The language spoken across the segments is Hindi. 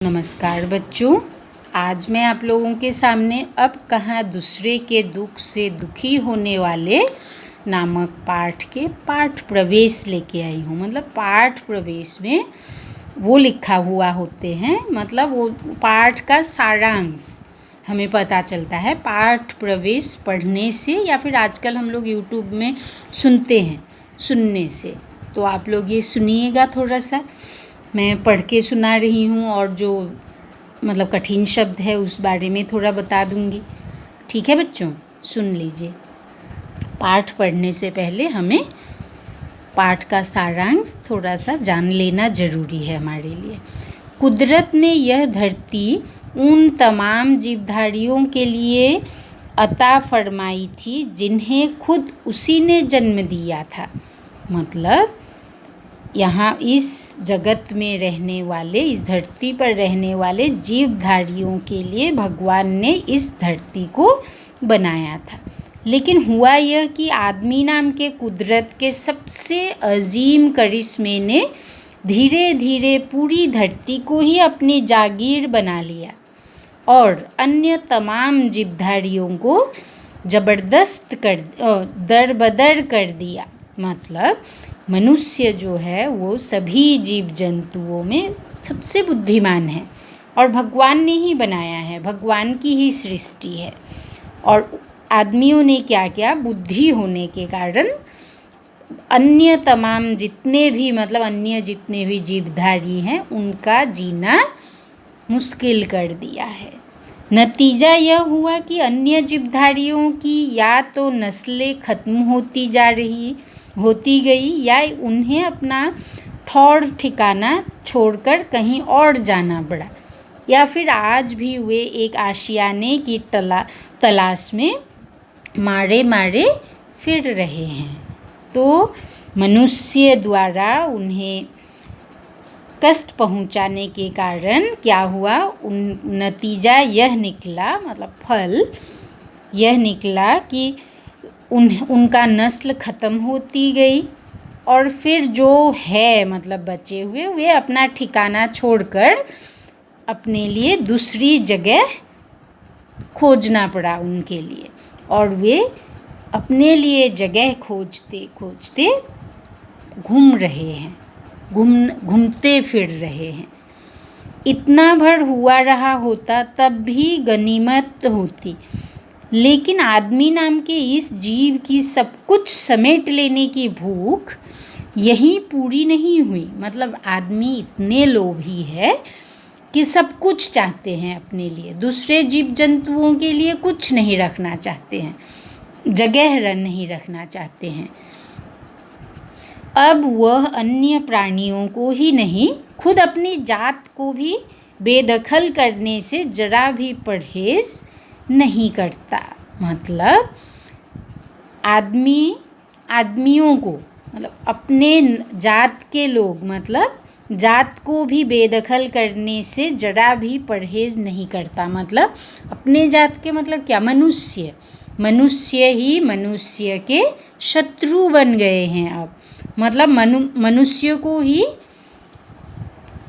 नमस्कार बच्चों, आज मैं आप लोगों के सामने अब कहाँ दूसरे के दुख से दुखी होने वाले नामक पाठ के पाठ प्रवेश लेके आई हूँ। मतलब पाठ प्रवेश में वो लिखा हुआ होते हैं, मतलब वो पाठ का सारांश हमें पता चलता है पाठ प्रवेश पढ़ने से, या फिर आजकल हम लोग यूट्यूब में सुनते हैं सुनने से। तो आप लोग ये सुनिएगा, थोड़ा सा मैं पढ़ के सुना रही हूँ और जो मतलब कठिन शब्द है उस बारे में थोड़ा बता दूँगी। ठीक है बच्चों, सुन लीजिए। पाठ पढ़ने से पहले हमें पाठ का सारांश थोड़ा सा जान लेना ज़रूरी है हमारे लिए। कुदरत ने यह धरती उन तमाम जीवधारियों के लिए अता फरमाई थी जिन्हें खुद उसी ने जन्म दिया था। मतलब यहाँ इस जगत में रहने वाले, इस धरती पर रहने वाले जीवधारियों के लिए भगवान ने इस धरती को बनाया था। लेकिन हुआ यह कि आदमी नाम के कुदरत के सबसे अजीम करिश्मे ने धीरे धीरे पूरी धरती को ही अपनी जागीर बना लिया और अन्य तमाम जीवधारियों को ज़बरदस्त दरबदर कर दिया। मतलब मनुष्य जो है वो सभी जीव जंतुओं में सबसे बुद्धिमान है और भगवान ने ही बनाया है, भगवान की ही सृष्टि है। और आदमियों ने क्या किया, बुद्धि होने के कारण अन्य तमाम जितने भी जीवधारी हैं उनका जीना मुश्किल कर दिया है। नतीजा यह हुआ कि अन्य जीवधारियों की या तो नस्लें ख़त्म होती गई या उन्हें अपना ठौर ठिकाना छोड़कर कहीं और जाना पड़ा, या फिर आज भी वे एक आशियाने की तलाश में मारे मारे फिर रहे हैं। तो मनुष्य द्वारा उन्हें कष्ट पहुंचाने के कारण क्या हुआ, नतीजा यह निकला, मतलब फल यह निकला कि उनका नस्ल ख़त्म होती गई और फिर जो है मतलब बचे हुए वे अपना ठिकाना छोड़कर अपने लिए दूसरी जगह खोजना पड़ा उनके लिए, और वे अपने लिए जगह खोजते खोजते घूमते फिर रहे हैं। इतना भर हुआ रहा होता तब भी गनीमत होती, लेकिन आदमी नाम के इस जीव की सब कुछ समेट लेने की भूख यहीं पूरी नहीं हुई। मतलब आदमी इतने लोभी है कि सब कुछ चाहते हैं अपने लिए, दूसरे जीव जंतुओं के लिए कुछ नहीं रखना चाहते हैं, जगह नहीं रखना चाहते हैं। अब वह अन्य प्राणियों को ही नहीं, खुद अपनी जात को भी बेदखल करने से जरा भी परहेज नहीं करता। मतलब आदमियों को, मतलब अपने जात के लोग, मतलब जात को भी बेदखल करने से जरा भी परहेज नहीं करता। मतलब अपने जात के मतलब क्या, मनुष्य ही मनुष्य के शत्रु बन गए हैं अब। मतलब मनुष्य को ही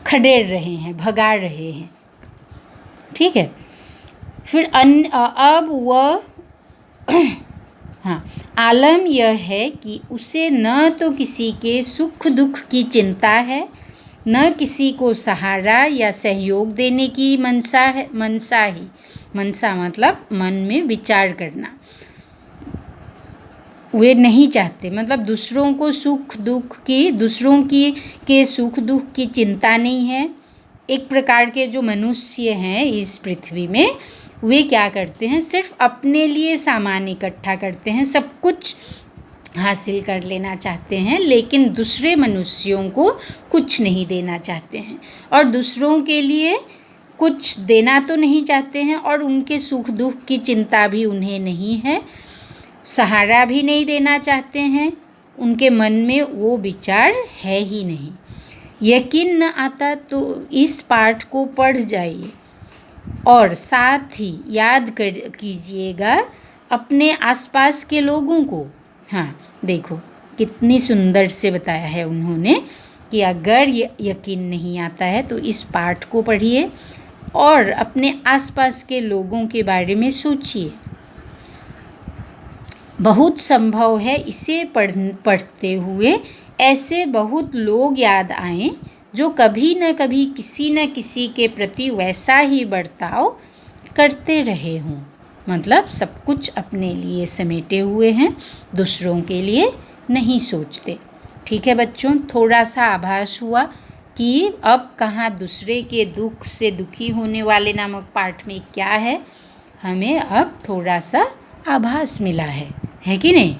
खदेड़ रहे हैं, भगा रहे हैं। ठीक है। फिर अब वह आलम यह है कि उसे न तो किसी के सुख दुख की चिंता है, न किसी को सहारा या सहयोग देने की मनसा मतलब मन में विचार करना वे नहीं चाहते। मतलब दूसरों के सुख दुख की चिंता नहीं है। एक प्रकार के जो मनुष्य हैं इस पृथ्वी में, वे क्या करते हैं, सिर्फ अपने लिए सामान इकट्ठा करते हैं, सब कुछ हासिल कर लेना चाहते हैं, लेकिन दूसरे मनुष्यों को कुछ नहीं देना चाहते हैं और दूसरों के लिए कुछ देना तो नहीं चाहते हैं और उनके सुख दुख की चिंता भी उन्हें नहीं है, सहारा भी नहीं देना चाहते हैं, उनके मन में वो विचार है ही नहीं। यकीन न आता तो इस पाठ को पढ़ जाइए और साथ ही याद कीजिएगा अपने आसपास के लोगों को। हाँ देखो कितनी सुंदर से बताया है उन्होंने कि अगर यकीन नहीं आता है तो इस पाठ को पढ़िए और अपने आसपास के लोगों के बारे में सोचिए। बहुत संभव है इसे पढ़ते हुए ऐसे बहुत लोग याद आएं जो कभी न कभी किसी न किसी के प्रति वैसा ही बर्ताव करते रहे हों। मतलब सब कुछ अपने लिए समेटे हुए हैं, दूसरों के लिए नहीं सोचते। ठीक है बच्चों, थोड़ा सा आभास हुआ कि अब कहाँ दूसरे के दुख से दुखी होने वाले नामक पाठ में क्या है, हमें अब थोड़ा सा आभास मिला है कि नहीं।